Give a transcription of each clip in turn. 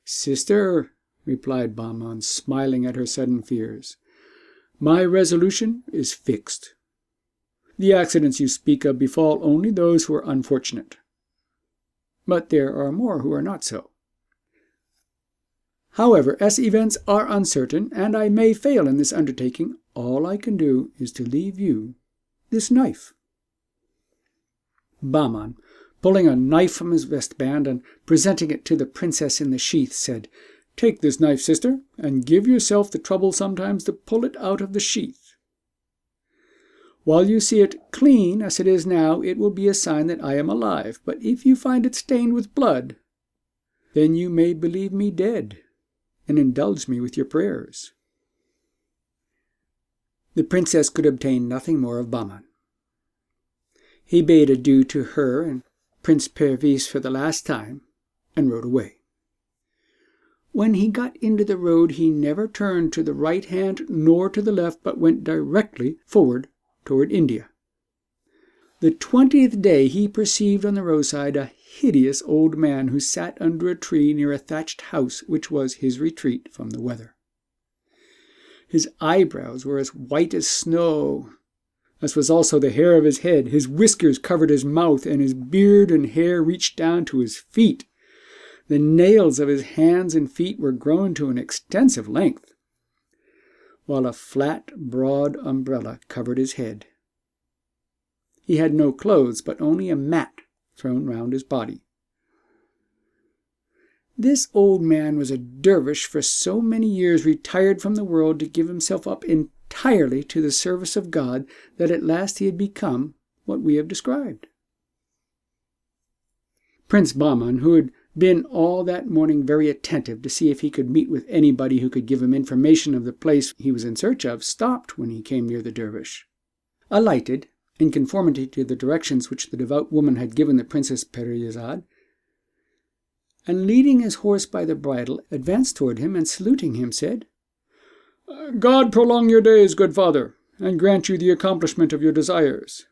"Sister," replied Bahman, smiling at her sudden fears, "my resolution is fixed. The accidents you speak of befall only those who are unfortunate. But there are more who are not so. However, as events are uncertain, and I may fail in this undertaking, all I can do is to leave you this knife." Bahman, pulling a knife from his waistband and presenting it to the princess in the sheath, said, "Take this knife, sister, and give yourself the trouble sometimes to pull it out of the sheath. While you see it clean as it is now, it will be a sign that I am alive, but if you find it stained with blood, then you may believe me dead and indulge me with your prayers." The princess could obtain nothing more of Bahman. He bade adieu to her and Prince Perviz for the last time, and rode away. When he got into the road, he never turned to the right hand nor to the left, but went directly forward toward India. The 20th day he perceived on the roadside a hideous old man who sat under a tree near a thatched house, which was his retreat from the weather. His eyebrows were as white as snow, as was also the hair of his head. His whiskers covered his mouth, and his beard and hair reached down to his feet. The nails of his hands and feet were grown to an extensive length, while a flat, broad umbrella covered his head. He had no clothes, but only a mat thrown round his body. This old man was a dervish for so many years retired from the world to give himself up entirely to the service of God, that at last he had become what we have described. Prince Bahman, who had been all that morning very attentive to see if he could meet with anybody who could give him information of the place he was in search of, stopped when he came near the dervish, alighted, in conformity to the directions which the devout woman had given the Princess Perizade, and leading his horse by the bridle, advanced toward him, and saluting him, said, "God prolong your days, good father, and grant you the accomplishment of your desires."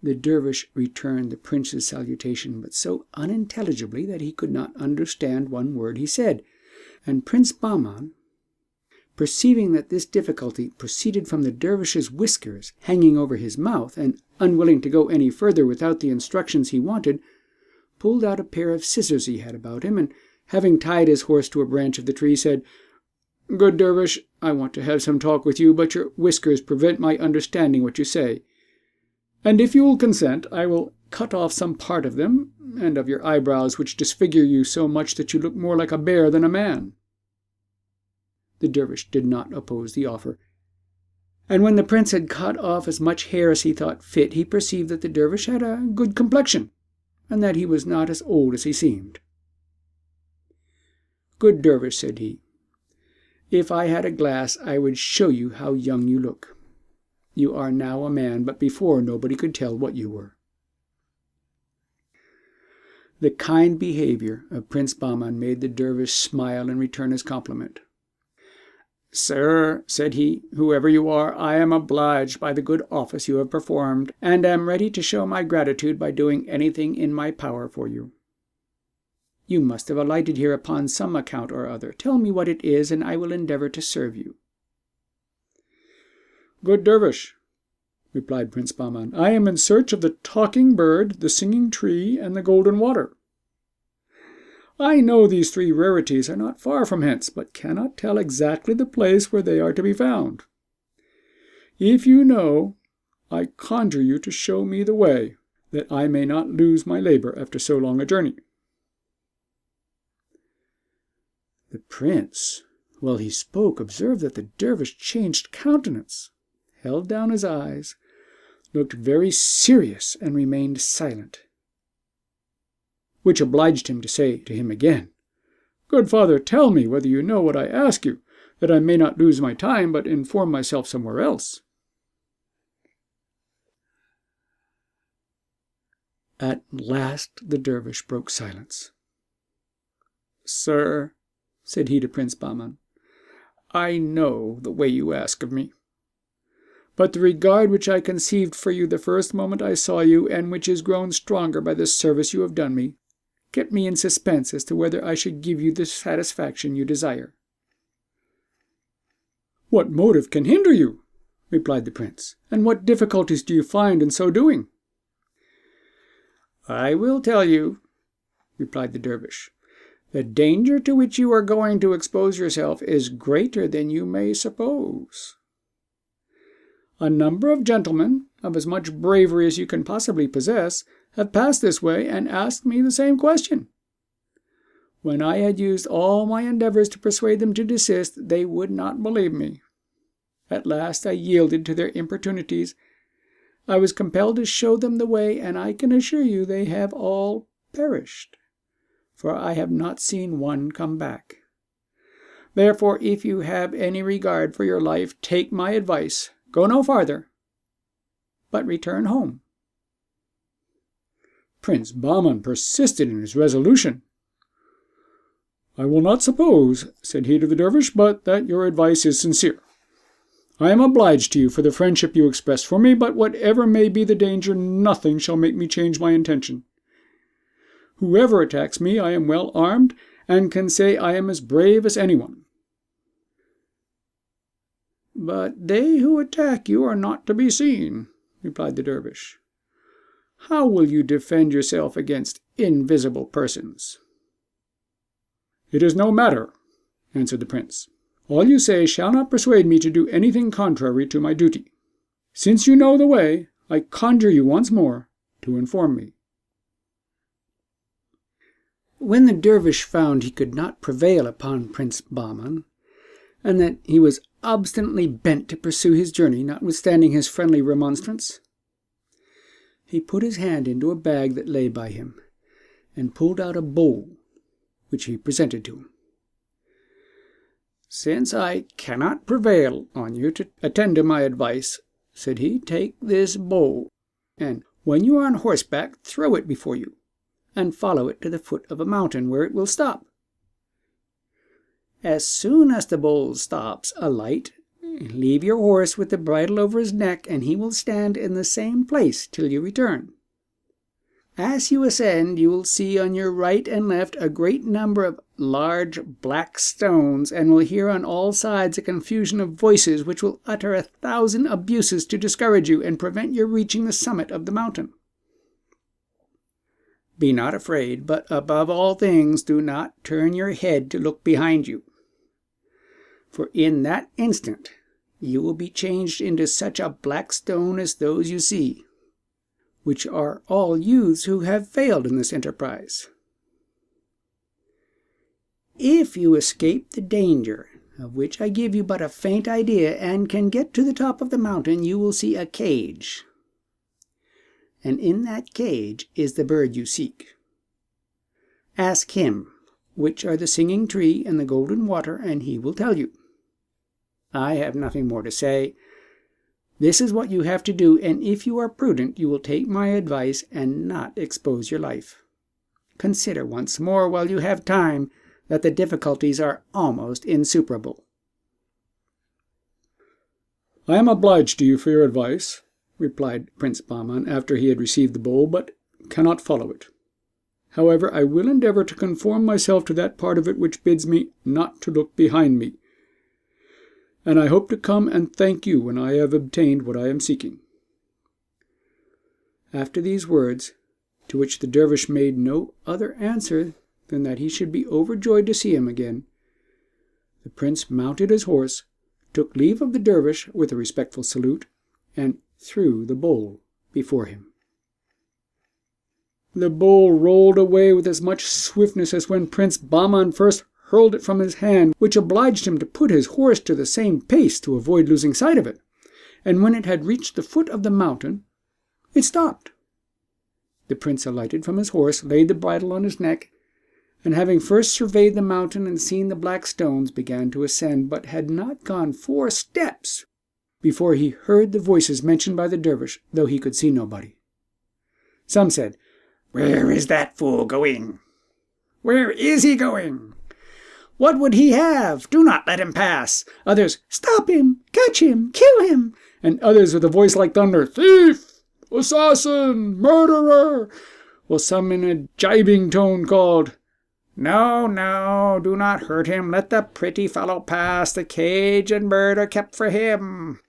The dervish returned the prince's salutation, but so unintelligibly that he could not understand one word he said, and Prince Bahman, perceiving that this difficulty proceeded from the dervish's whiskers hanging over his mouth, and unwilling to go any further without the instructions he wanted, pulled out a pair of scissors he had about him, and having tied his horse to a branch of the tree, said, "Good dervish, I want to have some talk with you, but your whiskers prevent my understanding what you say. And if you will consent, I will cut off some part of them, and of your eyebrows, which disfigure you so much that you look more like a bear than a man." The dervish did not oppose the offer, and when the prince had cut off as much hair as he thought fit, he perceived that the dervish had a good complexion, and that he was not as old as he seemed. "Good dervish," said he, "if I had a glass, I would show you how young you look. You are now a man, but before nobody could tell what you were." The kind behavior of Prince Bahman made the dervish smile and return his compliment. "Sir," said he, "whoever you are, I am obliged by the good office you have performed, and am ready to show my gratitude by doing anything in my power for you. You must have alighted here upon some account or other. Tell me what it is, and I will endeavor to serve you." "Good dervish," replied Prince Bahman, "I am in search of the talking bird, the singing tree, and the golden water. I know these three rarities are not far from hence, but cannot tell exactly the place where they are to be found. If you know, I conjure you to show me the way, that I may not lose my labor after so long a journey." The prince, while he spoke, observed that the dervish changed countenance, held down his eyes, looked very serious, and remained silent, which obliged him to say to him again, "Good father, tell me whether you know what I ask you, that I may not lose my time, but inform myself somewhere else." At last the dervish broke silence. "Sir," said he to Prince Bahman, "I know the way you ask of me. But the regard which I conceived for you the first moment I saw you, and which is grown stronger by the service you have done me, kept me in suspense as to whether I should give you the satisfaction you desire." "What motive can hinder you?" replied the prince, "and what difficulties do you find in so doing?" "I will tell you," replied the dervish. "The danger to which you are going to expose yourself is greater than you may suppose. A number of gentlemen, of as much bravery as you can possibly possess, have passed this way and asked me the same question. When I had used all my endeavors to persuade them to desist, they would not believe me. At last I yielded to their importunities. I was compelled to show them the way, and I can assure you they have all perished, for I have not seen one come back. Therefore, if you have any regard for your life, take my advice. Go no farther, but return home." Prince Bahman persisted in his resolution. "I will not suppose," said he to the dervish, "but that your advice is sincere. I am obliged to you for the friendship you express for me, but whatever may be the danger, nothing shall make me change my intention. Whoever attacks me, I am well armed, and can say I am as brave as anyone." "But they who attack you are not to be seen," replied the dervish. "How will you defend yourself against invisible persons?" "It is no matter," answered the prince. "All you say shall not persuade me to do anything contrary to my duty. Since you know the way, I conjure you once more to inform me." When the dervish found he could not prevail upon Prince Bahman, and that he was obstinately bent to pursue his journey, notwithstanding his friendly remonstrance, he put his hand into a bag that lay by him, and pulled out a bowl, which he presented to him. "Since I cannot prevail on you to attend to my advice," said he, "take this bowl, and when you are on horseback, throw it before you, and follow it to the foot of a mountain, where it will stop. As soon as the bowl stops, alight, leave your horse with the bridle over his neck, and he will stand in the same place till you return. As you ascend, you will see on your right and left a great number of large black stones, and will hear on all sides a confusion of voices which will utter 1,000 abuses to discourage you and prevent your reaching the summit of the mountain. Be not afraid, but above all things do not turn your head to look behind you. For in that instant you will be changed into such a black stone as those you see, which are all youths who have failed in this enterprise. If you escape the danger, of which I give you but a faint idea, and can get to the top of the mountain, you will see a cage, and in that cage is the bird you seek. Ask him which are the singing tree and the golden water, and he will tell you. I have nothing more to say. This is what you have to do, and if you are prudent, you will take my advice and not expose your life. Consider once more, while you have time, that the difficulties are almost insuperable." "I am obliged to you for your advice," replied Prince Bahman after he had received the bowl, "but cannot follow it. However, I will endeavor to conform myself to that part of it which bids me not to look behind me, and I hope to come and thank you when I have obtained what I am seeking." After these words, to which the dervish made no other answer than that he should be overjoyed to see him again, the prince mounted his horse, took leave of the dervish with a respectful salute, and threw the bowl before him. The bowl rolled away with as much swiftness as when Prince Bahman first hurled it from his hand, which obliged him to put his horse to the same pace to avoid losing sight of it, and when it had reached the foot of the mountain, it stopped. The prince alighted from his horse, laid the bridle on his neck, and having first surveyed the mountain and seen the black stones, began to ascend, but had not gone 4 steps before he heard the voices mentioned by the dervish, though he could see nobody. Some said, "Where is that fool going? Where is he going? What would he have? Do not let him pass." Others, "Stop him! Catch him! Kill him!" And others with a voice like thunder, "Thief! Assassin! Murderer! while some in a gibing tone called, "No, no, do not hurt him. Let the pretty fellow pass. The cage and bird are kept for him."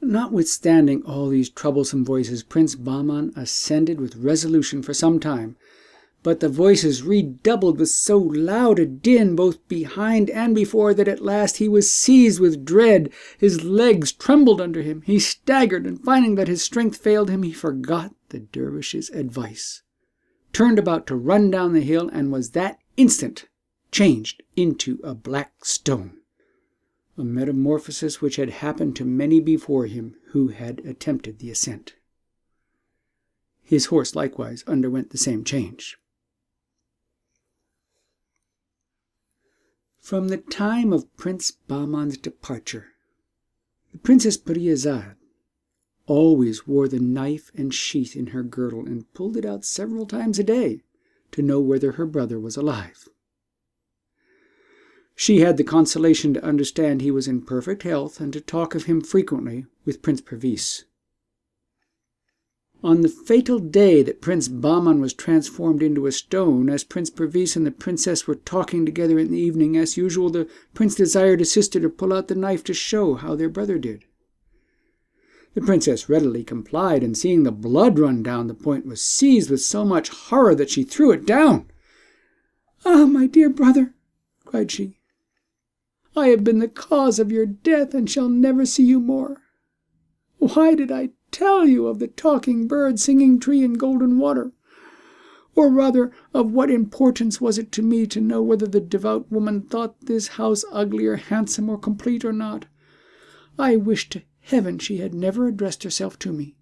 Notwithstanding all these troublesome voices, Prince Bahman ascended with resolution for some time, but the voices redoubled with so loud a din both behind and before that at last he was seized with dread. His legs trembled under him. He staggered, and finding that his strength failed him, he forgot the dervish's advice, turned about to run down the hill, and was that instant changed into a black stone, a metamorphosis which had happened to many before him who had attempted the ascent. His horse likewise underwent the same change. From the time of Prince Bahman's departure, the Princess Parizade always wore the knife and sheath in her girdle and pulled it out several times a day to know whether her brother was alive. She had the consolation to understand he was in perfect health and to talk of him frequently with Prince Perviz. On the fatal day that Prince Bahman was transformed into a stone, as Prince Perviz and the princess were talking together in the evening, as usual, the prince desired his sister to pull out the knife to show how their brother did. The princess readily complied, and seeing the blood run down the point, was seized with so much horror that she threw it down. "Ah, my dear brother," cried she, "I have been the cause of your death, and shall never see you more. Why did I tell you of the talking bird, singing tree, and golden water? Or rather, of what importance was it to me to know whether the devout woman thought this house ugly or handsome or complete or not? I wish to heaven she had never addressed herself to me."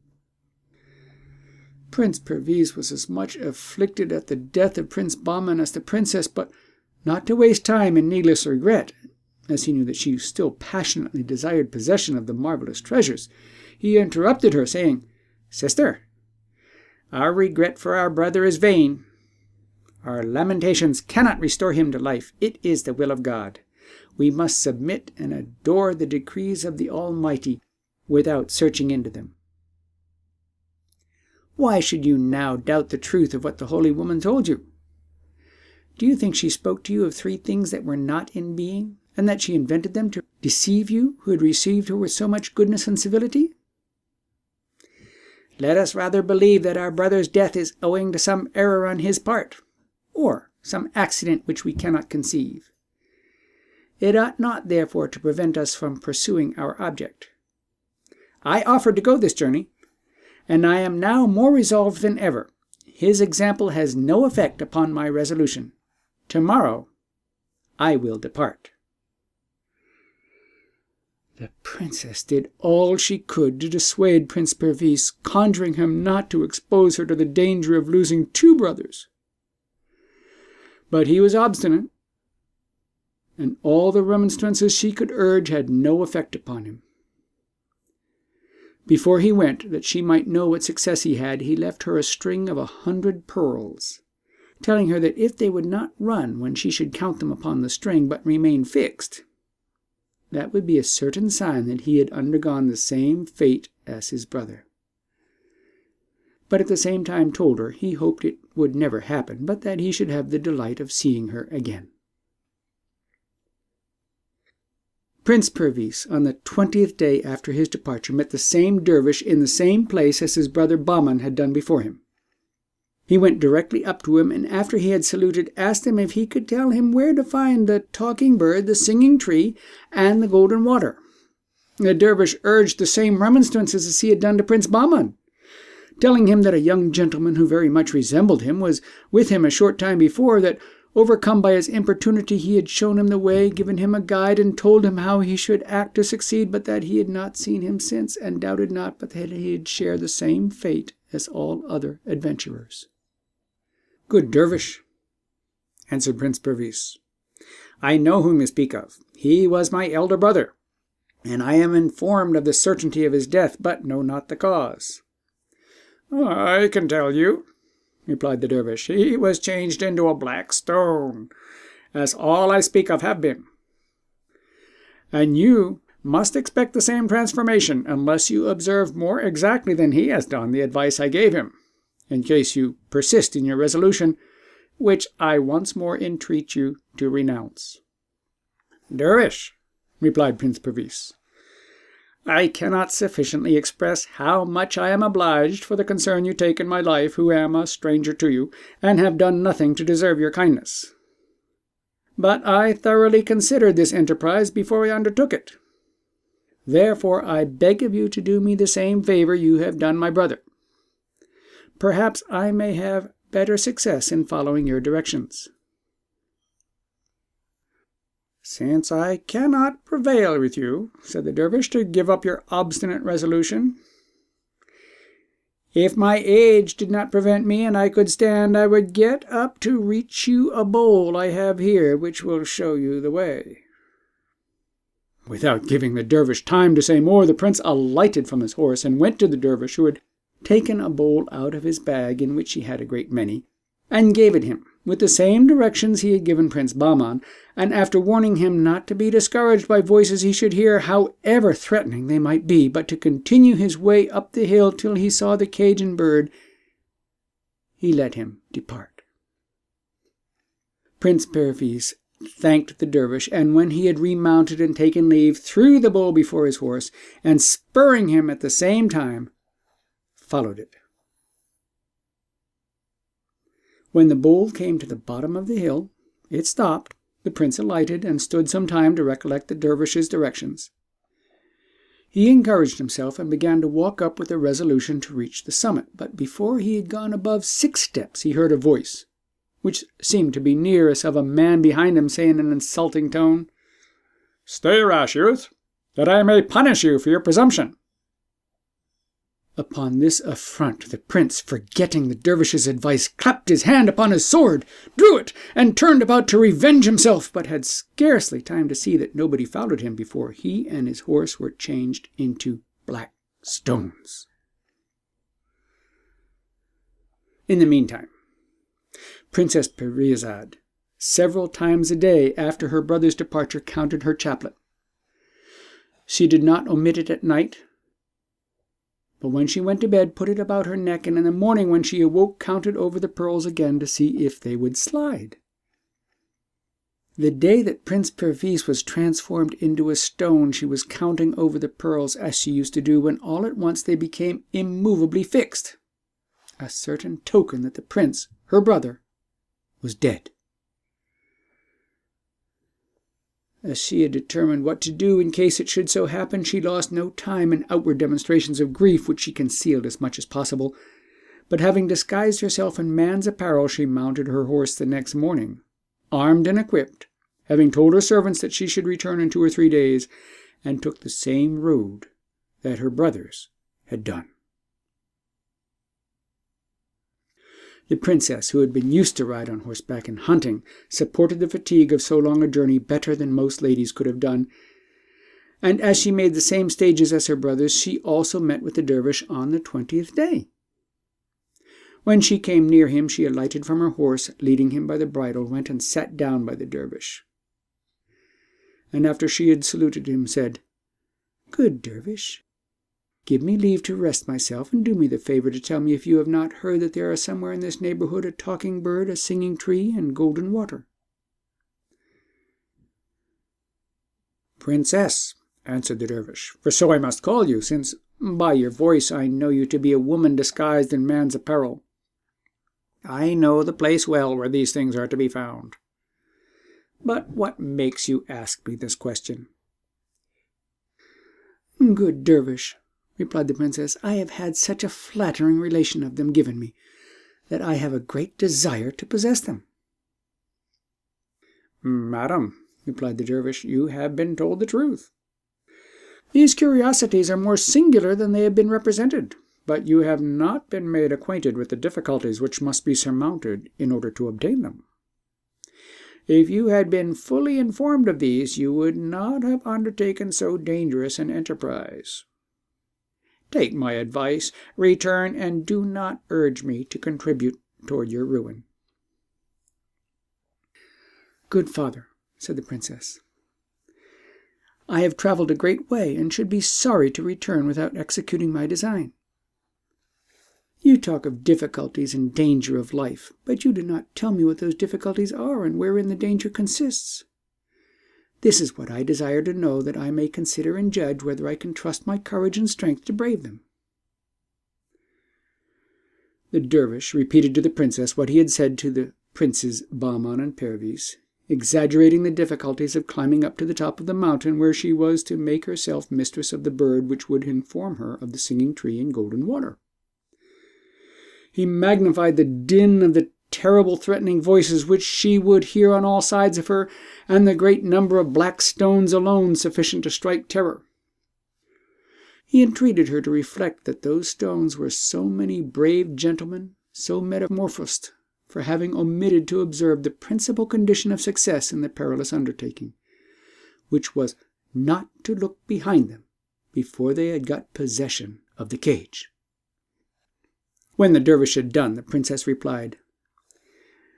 Prince Perviz was as much afflicted at the death of Prince Bahman as the princess, but not to waste time in needless regret, as he knew that she still passionately desired possession of the marvelous treasures, he interrupted her, saying, "Sister, our regret for our brother is vain. Our lamentations cannot restore him to life. It is the will of God. We must submit and adore the decrees of the Almighty without searching into them. Why should you now doubt the truth of what the holy woman told you? Do you think she spoke to you of 3 things that were not in being, and that she invented them to deceive you, who had received her with so much goodness and civility? Let us rather believe that our brother's death is owing to some error on his part, or some accident which we cannot conceive. It ought not, therefore, to prevent us from pursuing our object. I offered to go this journey, and I am now more resolved than ever. His example has no effect upon my resolution. Tomorrow I will depart." The princess did all she could to dissuade Prince Perviz, conjuring him not to expose her to the danger of losing 2 brothers. But he was obstinate, and all the remonstrances she could urge had no effect upon him. Before he went, that she might know what success he had, he left her a string of 100 pearls, telling her that if they would not run when she should count them upon the string, but remain fixed, that would be a certain sign that he had undergone the same fate as his brother. But at the same time told her he hoped it would never happen, but that he should have the delight of seeing her again. Prince Perviz, on the 20th day after his departure, met the same dervish in the same place as his brother Bahman had done before him. He went directly up to him, and after he had saluted, asked him if he could tell him where to find the talking bird, the singing tree, and the golden water. The dervish urged the same remonstrances as he had done to Prince Bahman, telling him that a young gentleman who very much resembled him was with him a short time before, that, overcome by his importunity, he had shown him the way, given him a guide, and told him how he should act to succeed, but that he had not seen him since, and doubted not but that he had shared the same fate as all other adventurers. "Good dervish," answered Prince Perviz, "I know whom you speak of. He was my elder brother, and I am informed of the certainty of his death, but know not the cause." "I can tell you," replied the dervish. "He was changed into a black stone, as all I speak of have been. And you must expect the same transformation, unless you observe more exactly than he has done the advice I gave him. in case you persist in your resolution, which I once more entreat you to renounce." "Dervish," replied Prince Perviz, "I cannot sufficiently express how much I am obliged for the concern you take in my life, who am a stranger to you, and have done nothing to deserve your kindness. But I thoroughly considered this enterprise before I undertook it. Therefore I beg of you to do me the same favor you have done my brother. Perhaps I may have better success in following your directions." "Since I cannot prevail with you," said the dervish, "to give up your obstinate resolution, if my age did not prevent me and I could stand, I would get up to reach you a bowl I have here, which will show you the way." Without giving the dervish time to say more, the prince alighted from his horse and went to the dervish, who had taken a bowl out of his bag, in which he had a great many, and gave it him, with the same directions he had given Prince Bahman, and after warning him not to be discouraged by voices he should hear, however threatening they might be, but to continue his way up the hill till he saw the cage and bird, he let him depart. Prince Perviz thanked the dervish, and when he had remounted and taken leave, threw the bowl before his horse, and spurring him at the same time, followed it. When the bull came to the bottom of the hill, it stopped. The prince alighted and stood some time to recollect the dervish's directions. He encouraged himself and began to walk up with a resolution to reach the summit, but before he had gone above 6 steps he heard a voice, which seemed to be near, as of a man behind him, say in an insulting tone, "Stay, rash youth, that I may punish you for your presumption." Upon this affront, the prince, forgetting the dervish's advice, clapped his hand upon his sword, drew it, and turned about to revenge himself, but had scarcely time to see that nobody followed him before he and his horse were changed into black stones. In the meantime, Princess Parizade, several times a day after her brother's departure, counted her chaplet. She did not omit it at night, but when she went to bed, put it about her neck, and in the morning when she awoke, counted over the pearls again to see if they would slide. The day that Prince Perviz was transformed into a stone, she was counting over the pearls as she used to do, when all at once they became immovably fixed, a certain token that the prince, her brother, was dead. As she had determined what to do in case it should so happen, she lost no time in outward demonstrations of grief, which she concealed as much as possible. But having disguised herself in man's apparel, she mounted her horse the next morning, armed and equipped, having told her servants that she should return in 2 or 3 days, and took the same road that her brothers had done. The princess, who had been used to ride on horseback and hunting, supported the fatigue of so long a journey better than most ladies could have done, and as she made the same stages as her brothers, she also met with the dervish on the 20th day. When she came near him, she alighted from her horse, leading him by the bridle, went and sat down by the dervish, and after she had saluted him, said, "Good dervish, give me leave to rest myself, and do me the favor to tell me if you have not heard that there are somewhere in this neighborhood a talking bird, a singing tree, and golden water." "Princess," answered the dervish, "for so I must call you, since by your voice I know you to be a woman disguised in man's apparel. I know the place well where these things are to be found. But what makes you ask me this question?" "Good dervish," replied the princess, "I have had such a flattering relation of them given me, that I have a great desire to possess them." "Madam," replied the dervish, "you have been told the truth. These curiosities are more singular than they have been represented, but you have not been made acquainted with the difficulties which must be surmounted in order to obtain them. If you had been fully informed of these, you would not have undertaken so dangerous an enterprise. Take my advice, return, and do not urge me to contribute toward your ruin." "Good father," said the princess, "I have traveled a great way, and should be sorry to return without executing my design." You talk of difficulties and danger of life, but you do not tell me what those difficulties are and wherein the danger consists. This is what I desire to know, that I may consider and judge whether I can trust my courage and strength to brave them." The dervish repeated to the princess what he had said to the princes Bahman and Perviz, exaggerating the difficulties of climbing up to the top of the mountain, where she was to make herself mistress of the bird which would inform her of the singing tree and golden water. He magnified the din of the terrible threatening voices which she would hear on all sides of her, and the great number of black stones alone sufficient to strike terror. He entreated her to reflect that those stones were so many brave gentlemen, so metamorphosed, for having omitted to observe the principal condition of success in the perilous undertaking, which was not to look behind them before they had got possession of the cage. When the dervish had done, the princess replied,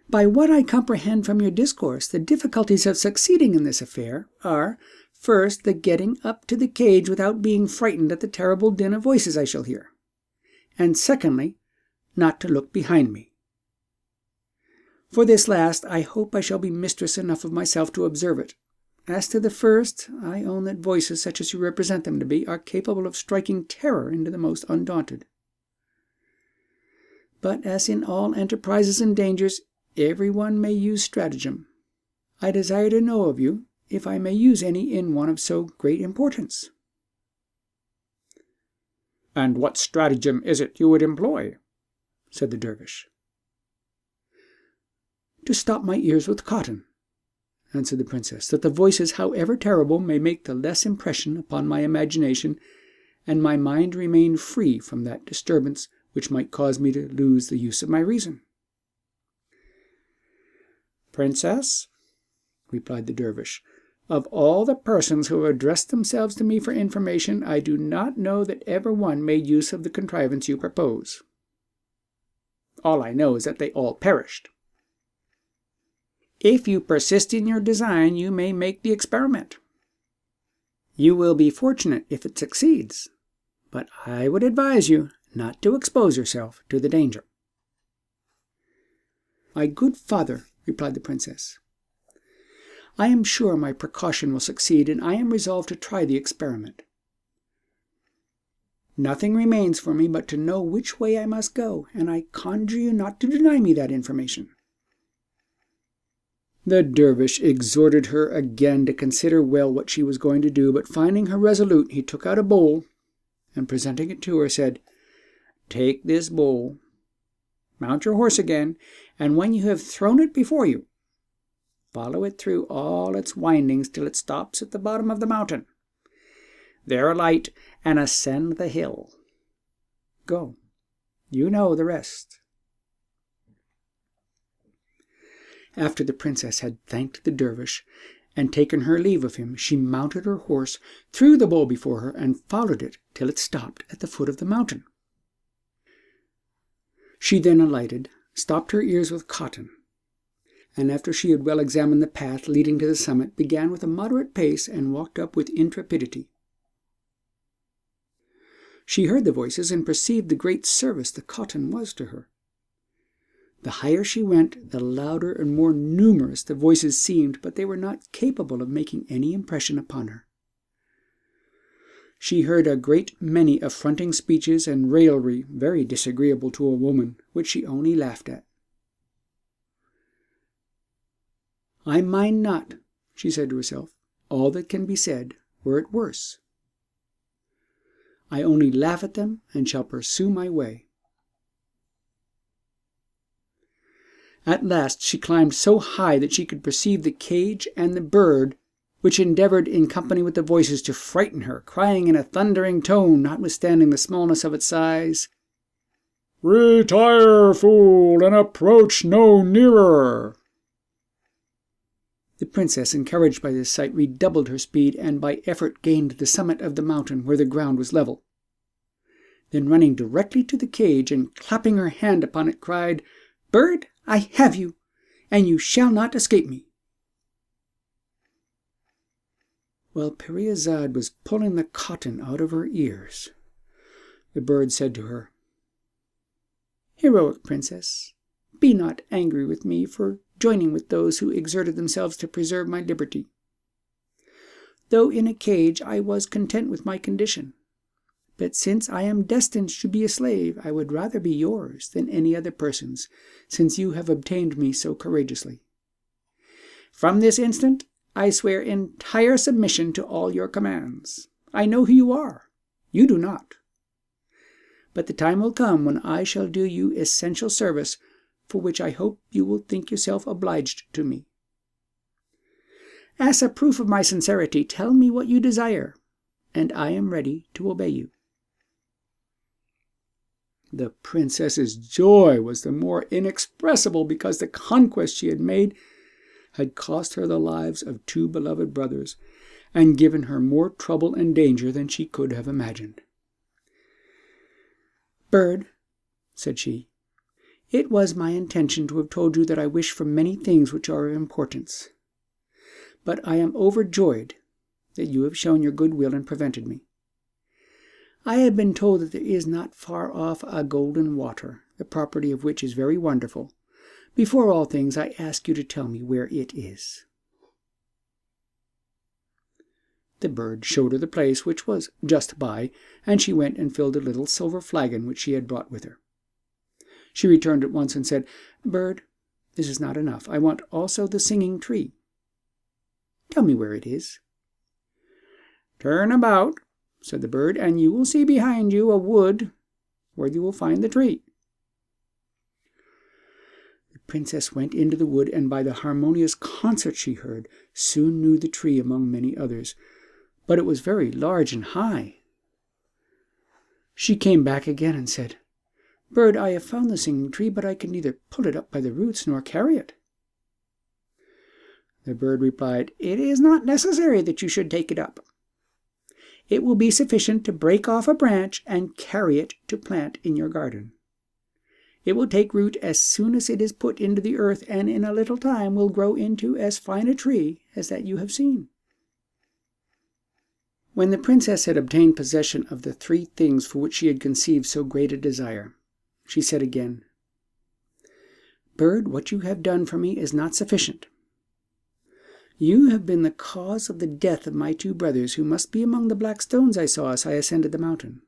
"By what I comprehend from your discourse, the difficulties of succeeding in this affair are, first, the getting up to the cage without being frightened at the terrible din of voices I shall hear, and secondly, not to look behind me. For this last, I hope I shall be mistress enough of myself to observe it. As to the first, I own that voices, such as you represent them to be, are capable of striking terror into the most undaunted. But as in all enterprises and dangers, every one may use stratagem. I desire to know of you if I may use any in one of so great importance." "And what stratagem is it you would employ?" said the dervish. "To stop my ears with cotton," answered the princess, "that the voices, however terrible, may make the less impression upon my imagination, and my mind remain free from that disturbance which might cause me to lose the use of my reason." "Princess," replied the dervish, "of all the persons who have addressed themselves to me for information, I do not know that ever one made use of the contrivance you propose. All I know is that they all perished. If you persist in your design, you may make the experiment. You will be fortunate if it succeeds, but I would advise you not to expose yourself to the danger." "My good father," replied the princess, "I am sure my precaution will succeed, and I am resolved to try the experiment. Nothing remains for me but to know which way I must go, and I conjure you not to deny me that information." The dervish exhorted her again to consider well what she was going to do, but finding her resolute, he took out a bowl, and presenting it to her, said, "Take this bowl, mount your horse again, and when you have thrown it before you, follow it through all its windings till it stops at the bottom of the mountain. There alight and ascend the hill. Go, you know the rest." After the princess had thanked the dervish and taken her leave of him, she mounted her horse, threw the bowl before her, and followed it till it stopped at the foot of the mountain. She then alighted, stopped her ears with cotton, and after she had well examined the path leading to the summit, began with a moderate pace and walked up with intrepidity. She heard the voices and perceived the great service the cotton was to her. The higher she went, the louder and more numerous the voices seemed, but they were not capable of making any impression upon her. She heard a great many affronting speeches and raillery, very disagreeable to a woman, which she only laughed at. "I mind not," she said to herself, "all that can be said, were it worse. I only laugh at them, and shall pursue my way." At last she climbed so high that she could perceive the cage and the bird, which endeavoured in company with the voices to frighten her, crying in a thundering tone, notwithstanding the smallness of its size, "Retire, fool, and approach no nearer." The princess, encouraged by this sight, redoubled her speed, and by effort gained the summit of the mountain, where the ground was level. Then running directly to the cage, and clapping her hand upon it, cried, "Bird, I have you, and you shall not escape me." While Parizade was pulling the cotton out of her ears, the bird said to her, Heroic princess, be not angry with me for joining with those who exerted themselves to preserve my liberty. Though in a cage, I was content with my condition. But since I am destined to be a slave, I would rather be yours than any other person's, since you have obtained me so courageously. From this instant, I swear entire submission to all your commands. I know who you are. You do not. But the time will come when I shall do you essential service, for which I hope you will think yourself obliged to me. As a proof of my sincerity, tell me what you desire, and I am ready to obey you." The princess's joy was the more inexpressible because the conquest she had made had cost her the lives of 2 beloved brothers, and given her more trouble and danger than she could have imagined. "Bird," said she, "it was my intention to have told you that I wish for many things which are of importance. But I am overjoyed that you have shown your goodwill and prevented me. I have been told that there is not far off a golden water, the property of which is very wonderful. Before all things, I ask you to tell me where it is." The bird showed her the place, which was just by, and she went and filled a little silver flagon which she had brought with her. She returned at once and said, "Bird, this is not enough. I want also the singing tree. Tell me where it is." "Turn about," said the bird, "and you will see behind you a wood where you will find the tree." The princess went into the wood, and by the harmonious concert she heard, soon knew the tree among many others, but it was very large and high. She came back again and said, "Bird, I have found the singing tree, but I can neither pull it up by the roots nor carry it." The bird replied, "It is not necessary that you should take it up. It will be sufficient to break off a branch and carry it to plant in your garden. It will take root as soon as it is put into the earth, and in a little time will grow into as fine a tree as that you have seen." When the princess had obtained possession of the 3 things for which she had conceived so great a desire, she said again, "Bird, what you have done for me is not sufficient. You have been the cause of the death of my 2 brothers, who must be among the black stones I saw as I ascended the mountain.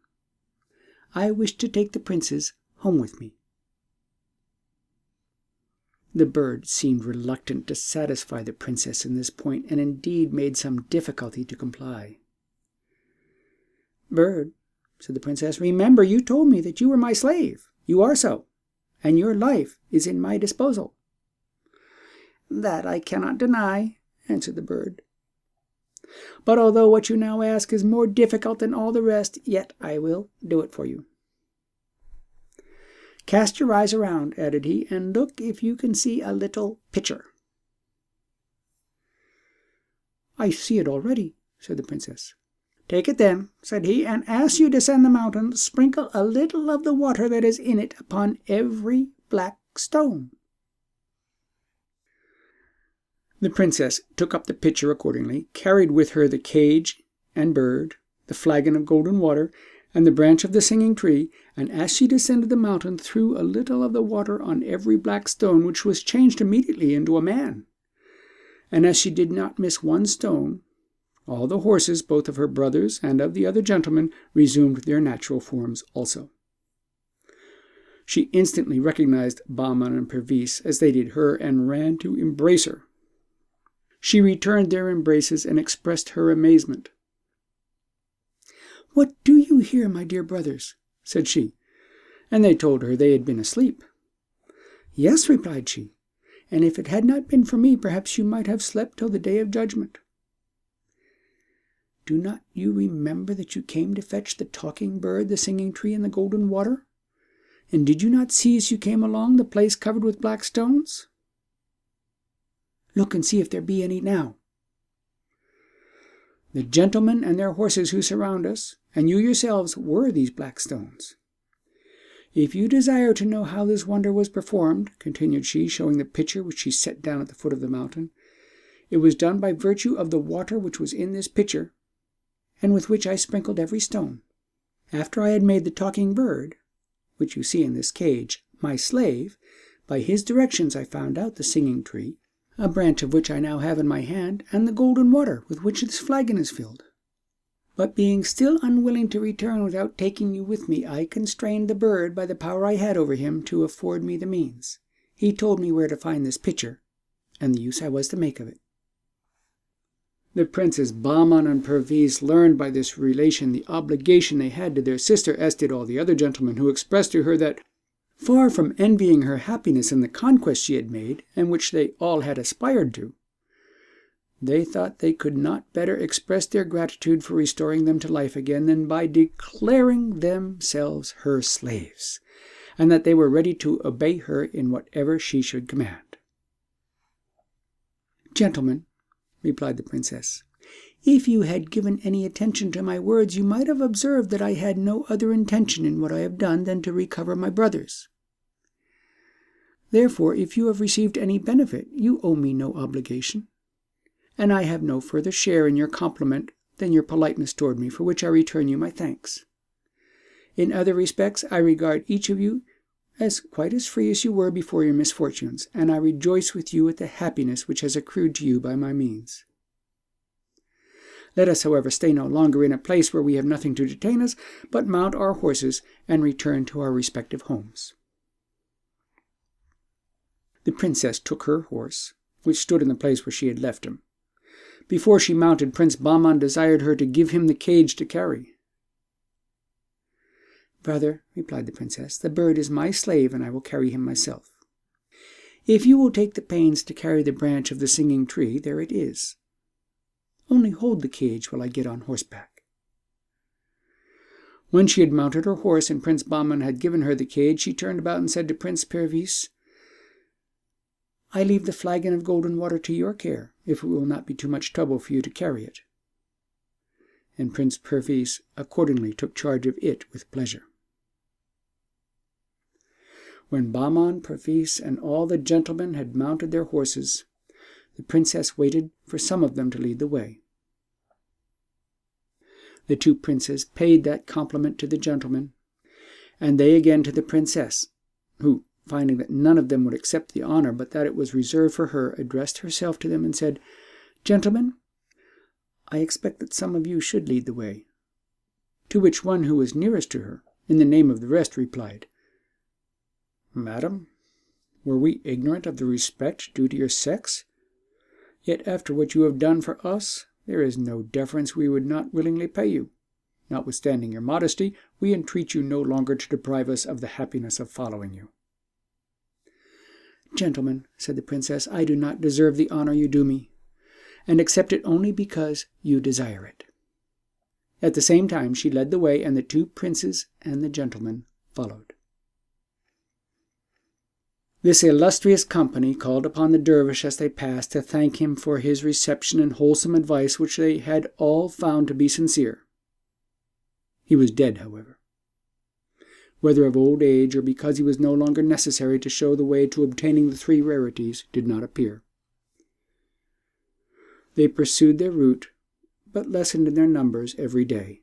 I wish to take the princes home with me." The bird seemed reluctant to satisfy the princess in this point, and indeed made some difficulty to comply. "Bird," said the princess, "remember you told me that you were my slave. You are so, and your life is in my disposal." "That I cannot deny," answered the bird. "But although what you now ask is more difficult than all the rest, yet I will do it for you. Cast your eyes around," added he, "and look if you can see a little pitcher." "I see it already," said the princess. "Take it then," said he, "and as you descend the mountain, sprinkle a little of the water that is in it upon every black stone." The princess took up the pitcher accordingly, carried with her the cage and bird, the flagon of golden water, and the branch of the singing tree, and as she descended the mountain threw a little of the water on every black stone, which was changed immediately into a man. And as she did not miss one stone, all the horses, both of her brothers and of the other gentlemen, resumed their natural forms also. She instantly recognized Bahman and Perviz as they did her, and ran to embrace her. She returned their embraces and expressed her amazement. "What do you here, my dear brothers?" said she, and they told her they had been asleep. "Yes," replied she, "and if it had not been for me, perhaps you might have slept till the day of judgment." "Do not you remember that you came to fetch the talking bird, the singing tree, and the golden water? And did you not see as you came along the place covered with black stones? Look and see if there be any now. The gentlemen and their horses who surround us, and you yourselves, were these black stones. If you desire to know how this wonder was performed," continued she, showing the pitcher which she set down at the foot of the mountain, "it was done by virtue of the water which was in this pitcher, and with which I sprinkled every stone. After I had made the talking bird, which you see in this cage, my slave, by his directions I found out the singing tree, a branch of which I now have in my hand, and the golden water with which this flagon is filled. But being still unwilling to return without taking you with me, I constrained the bird by the power I had over him to afford me the means. He told me where to find this pitcher, and the use I was to make of it." The Princes Bahman and Perviz learned by this relation the obligation they had to their sister, as did all the other gentlemen, who expressed to her that, far from envying her happiness in the conquest she had made, and which they all had aspired to, they thought they could not better express their gratitude for restoring them to life again than by declaring themselves her slaves, and that they were ready to obey her in whatever she should command. "Gentlemen," replied the princess, "if you had given any attention to my words, you might have observed that I had no other intention in what I have done than to recover my brothers. Therefore, if you have received any benefit, you owe me no obligation, and I have no further share in your compliment than your politeness toward me, for which I return you my thanks. In other respects, I regard each of you as quite as free as you were before your misfortunes, and I rejoice with you at the happiness which has accrued to you by my means. Let us, however, stay no longer in a place where we have nothing to detain us, but mount our horses and return to our respective homes." The princess took her horse, which stood in the place where she had left him. Before she mounted, Prince Bahman desired her to give him the cage to carry. "Brother," replied the princess, "the bird is my slave, and I will carry him myself. If you will take the pains to carry the branch of the singing tree, there it is. Only hold the cage while I get on horseback." When she had mounted her horse and Prince Bahman had given her the cage, she turned about and said to Prince Perviz, "I leave the flagon of golden water to your care, if it will not be too much trouble for you to carry it." And Prince Perviz accordingly took charge of it with pleasure. When Bahman, Perviz, and all the gentlemen had mounted their horses, the princess waited for some of them to lead the way. The two princes paid that compliment to the gentlemen, and they again to the princess, who, finding that none of them would accept the honor, but that it was reserved for her, addressed herself to them and said, "Gentlemen, I expect that some of you should lead the way." To which one who was nearest to her, in the name of the rest, replied, "Madam, were we ignorant of the respect due to your sex? Yet after what you have done for us, there is no deference we would not willingly pay you. Notwithstanding your modesty, we entreat you no longer to deprive us of the happiness of following you." "Gentlemen," said the princess, "I do not deserve the honor you do me, and accept it only because you desire it." At the same time she led the way, and the two princes and the gentlemen followed. This illustrious company called upon the dervish as they passed to thank him for his reception and wholesome advice, which they had all found to be sincere. He was dead, however. Whether of old age or because he was no longer necessary to show the way to obtaining the 3 rarities, did not appear. They pursued their route, but lessened in their numbers every day.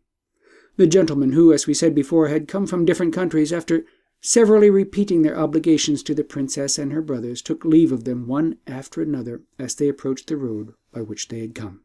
The gentlemen who, as we said before, had come from different countries, after severally repeating their obligations to the princess and her brothers, took leave of them one after another as they approached the road by which they had come.